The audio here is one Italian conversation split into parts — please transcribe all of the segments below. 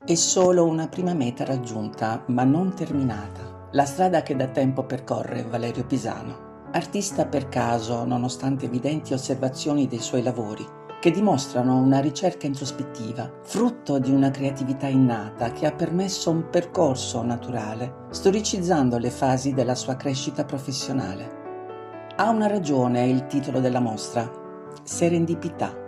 È solo una prima meta raggiunta, ma non terminata. La strada che da tempo percorre Valerio Pisano, artista per caso nonostante evidenti osservazioni dei suoi lavori, che dimostrano una ricerca introspettiva, frutto di una creatività innata che ha permesso un percorso naturale, storicizzando le fasi della sua crescita professionale. Ha una ragione il titolo della mostra, Serendipità.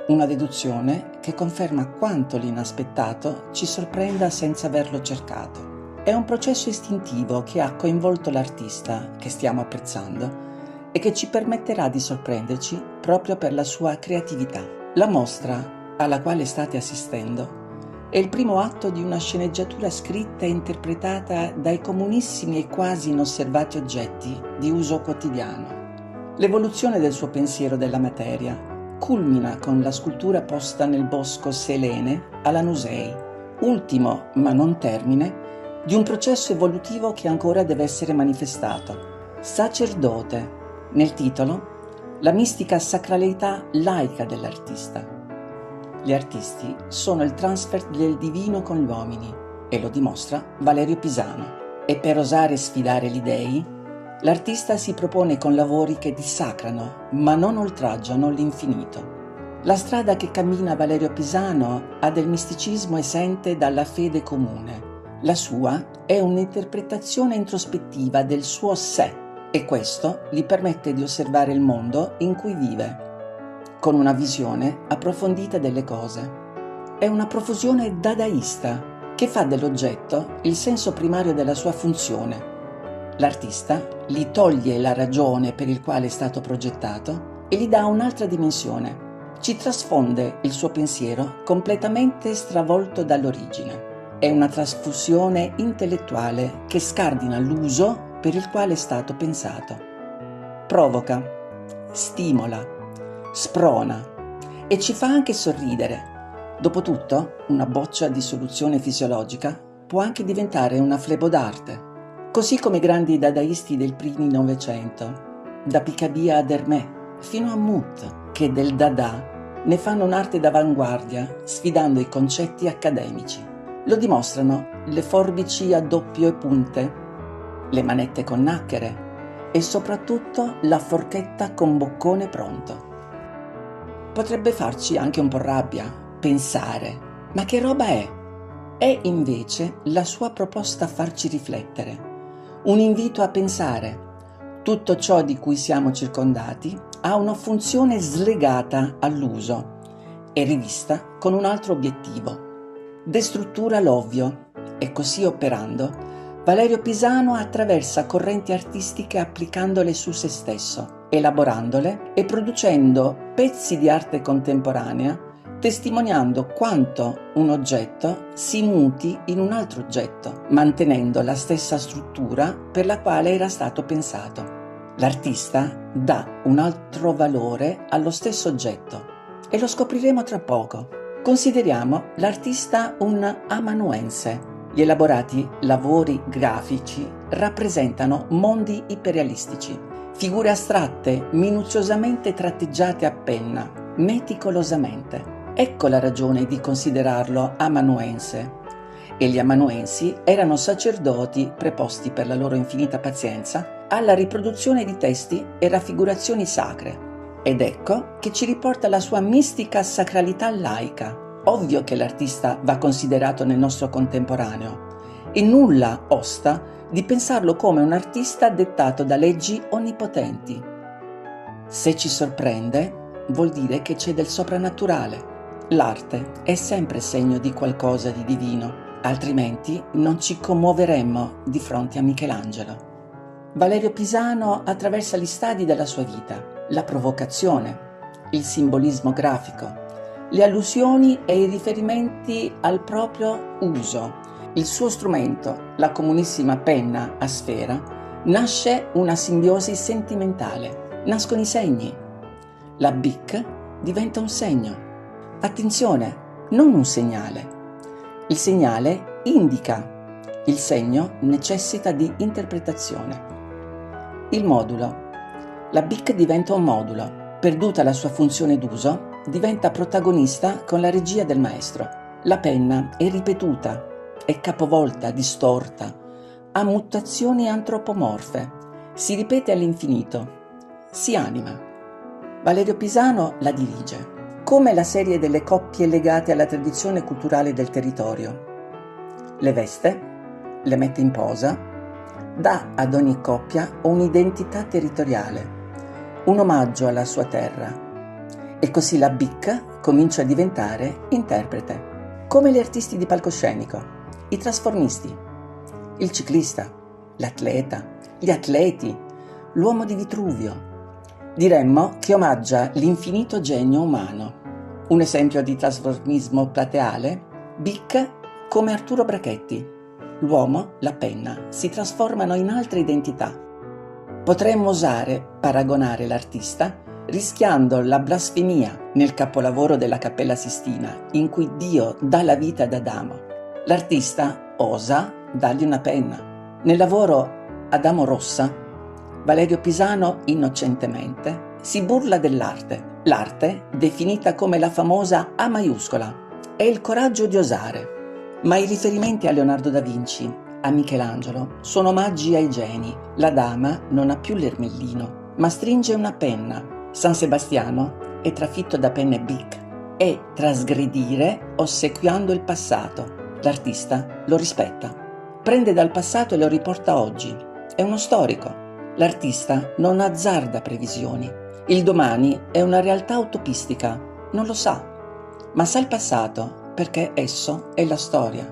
Una deduzione che conferma quanto l'inaspettato ci sorprenda senza averlo cercato. È un processo istintivo che ha coinvolto l'artista, che stiamo apprezzando, e che ci permetterà di sorprenderci proprio per la sua creatività. La mostra, alla quale state assistendo, è il primo atto di una sceneggiatura scritta e interpretata dai comunissimi e quasi inosservati oggetti di uso quotidiano. L'evoluzione del suo pensiero della materia culmina con la scultura posta nel bosco Selene a Lanusei, ultimo, ma non termine, di un processo evolutivo che ancora deve essere manifestato. Sacerdote, nel titolo, la mistica sacralità laica dell'artista. Gli artisti sono il transfer del divino con gli uomini, e lo dimostra Valerio Pisano. E per osare sfidare gli dei, l'artista si propone con lavori che dissacrano, ma non oltraggiano l'infinito. La strada che cammina Valerio Pisano ha del misticismo esente dalla fede comune. La sua è un'interpretazione introspettiva del suo sé, e questo gli permette di osservare il mondo in cui vive, con una visione approfondita delle cose. È una profusione dadaista, che fa dell'oggetto il senso primario della sua funzione. L'artista gli toglie la ragione per il quale è stato progettato e gli dà un'altra dimensione. Ci trasfonde il suo pensiero completamente stravolto dall'origine. È una trasfusione intellettuale che scardina l'uso per il quale è stato pensato. Provoca, stimola, sprona e ci fa anche sorridere. Dopotutto, una boccia di soluzione fisiologica può anche diventare una flebo d'arte. Così come i grandi dadaisti del primi Novecento, da Picabia ad Hermé, fino a Moot, che del Dada ne fanno un'arte d'avanguardia, sfidando i concetti accademici. Lo dimostrano le forbici a doppio e punte, le manette con nacchere e soprattutto la forchetta con boccone pronto. Potrebbe farci anche un po' rabbia, pensare, ma che roba è? È invece la sua proposta a farci riflettere. Un invito a pensare. Tutto ciò di cui siamo circondati ha una funzione slegata all'uso e rivista con un altro obiettivo. Destruttura l'ovvio e così operando Valerio Pisano attraversa correnti artistiche applicandole su se stesso, elaborandole e producendo pezzi di arte contemporanea, testimoniando quanto un oggetto si muti in un altro oggetto, mantenendo la stessa struttura per la quale era stato pensato. L'artista dà un altro valore allo stesso oggetto e lo scopriremo tra poco. Consideriamo l'artista un amanuense. Gli elaborati lavori grafici rappresentano mondi iperrealistici, figure astratte minuziosamente tratteggiate a penna, meticolosamente. Ecco la ragione di considerarlo amanuense. E gli amanuensi erano sacerdoti preposti per la loro infinita pazienza alla riproduzione di testi e raffigurazioni sacre. Ed ecco che ci riporta la sua mistica sacralità laica. Ovvio che l'artista va considerato nel nostro contemporaneo e nulla osta di pensarlo come un artista dettato da leggi onnipotenti. Se ci sorprende, vuol dire che c'è del soprannaturale. L'arte è sempre segno di qualcosa di divino, altrimenti non ci commuoveremmo di fronte a Michelangelo. Valerio Pisano attraversa gli stadi della sua vita, la provocazione, il simbolismo grafico, le allusioni e i riferimenti al proprio uso. Il suo strumento, la comunissima penna a sfera, nasce una simbiosi sentimentale. Nascono i segni. La Bic diventa un segno. Attenzione, non un segnale. Il segnale indica, il segno necessita di interpretazione. Il modulo. La Bic diventa un modulo. Perduta la sua funzione d'uso, diventa protagonista con la regia del maestro. La penna è ripetuta, è capovolta, distorta, ha mutazioni antropomorfe, si ripete all'infinito, si anima. Valerio Pisano la dirige, come la serie delle coppie legate alla tradizione culturale del territorio. Le veste, le mette in posa, dà ad ogni coppia un'identità territoriale, un omaggio alla sua terra. E così la BIC comincia a diventare interprete, come gli artisti di palcoscenico, i trasformisti, il ciclista, l'atleta, gli atleti, l'uomo di Vitruvio. Diremmo che omaggia l'infinito genio umano. Un esempio di trasformismo plateale? BIC come Arturo Brachetti. L'uomo, la penna, si trasformano in altre identità. Potremmo osare paragonare l'artista rischiando la blasfemia nel capolavoro della Cappella Sistina, in cui Dio dà la vita ad Adamo. L'artista osa dargli una penna. Nel lavoro Adamo Rossa, Valerio Pisano innocentemente si burla dell'arte. L'arte, definita come la famosa A maiuscola, è il coraggio di osare. Ma i riferimenti a Leonardo da Vinci, a Michelangelo, sono omaggi ai geni. La dama non ha più l'ermellino, ma stringe una penna. San Sebastiano è trafitto da penne BIC. È trasgredire ossequiando il passato. L'artista lo rispetta. Prende dal passato e lo riporta oggi. È uno storico. L'artista non azzarda previsioni. Il domani è una realtà utopistica. Non lo sa. Ma sa il passato perché esso è la storia.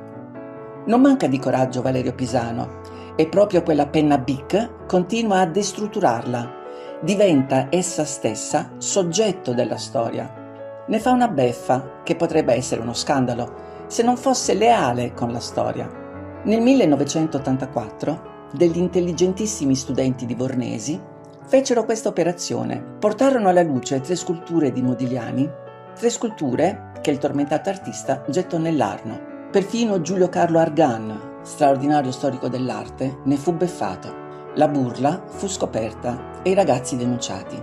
Non manca di coraggio Valerio Pisano. E proprio quella penna BIC continua a destrutturarla. Diventa essa stessa soggetto della storia. Ne fa una beffa che potrebbe essere uno scandalo se non fosse leale con la storia. Nel 1984 degli intelligentissimi studenti livornesi fecero questa operazione. Portarono alla luce 3 sculture di Modigliani, 3 sculture che il tormentato artista gettò nell'Arno. Perfino Giulio Carlo Argan, straordinario storico dell'arte, ne fu beffato. La burla fu scoperta e i ragazzi denunciati.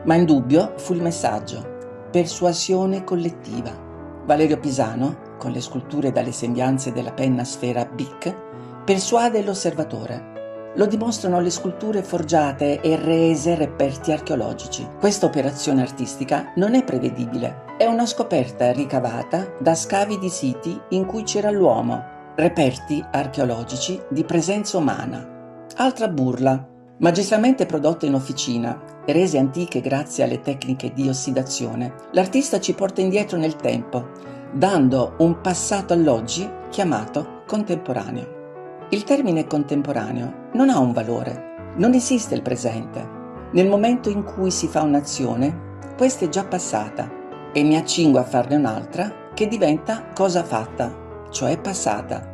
Ma indubbio fu il messaggio: persuasione collettiva. Valerio Pisano, con le sculture dalle sembianze della penna sfera BIC, persuade l'osservatore. Lo dimostrano le sculture forgiate e rese reperti archeologici. Questa operazione artistica non è prevedibile, è una scoperta ricavata da scavi di siti in cui c'era l'uomo, reperti archeologici di presenza umana. Altra burla, magistralmente prodotta in officina e rese antiche grazie alle tecniche di ossidazione, l'artista ci porta indietro nel tempo, dando un passato all'oggi chiamato contemporaneo. Il termine contemporaneo non ha un valore, non esiste il presente. Nel momento in cui si fa un'azione, questa è già passata e mi accingo a farne un'altra che diventa cosa fatta, cioè passata.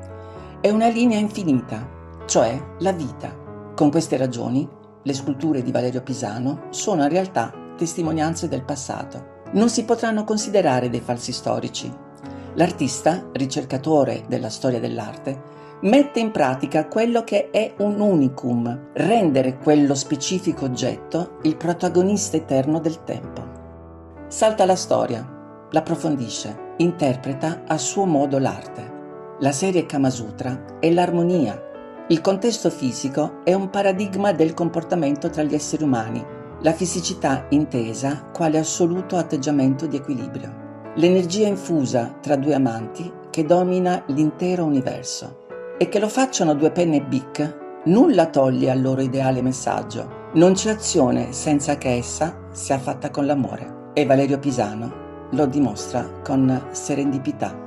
È una linea infinita, cioè la vita. Con queste ragioni, le sculture di Valerio Pisano sono in realtà testimonianze del passato. Non si potranno considerare dei falsi storici. L'artista, ricercatore della storia dell'arte, mette in pratica quello che è un unicum, rendere quello specifico oggetto il protagonista eterno del tempo. Salta la storia, l'approfondisce, interpreta a suo modo l'arte. La serie Kama Sutra è l'armonia. Il contesto fisico è un paradigma del comportamento tra gli esseri umani, la fisicità intesa quale assoluto atteggiamento di equilibrio. L'energia infusa tra 2 amanti che domina l'intero universo. E che lo facciano 2 penne BIC nulla toglie al loro ideale messaggio. Non c'è azione senza che essa sia fatta con l'amore. E Valerio Pisano lo dimostra con serendipità.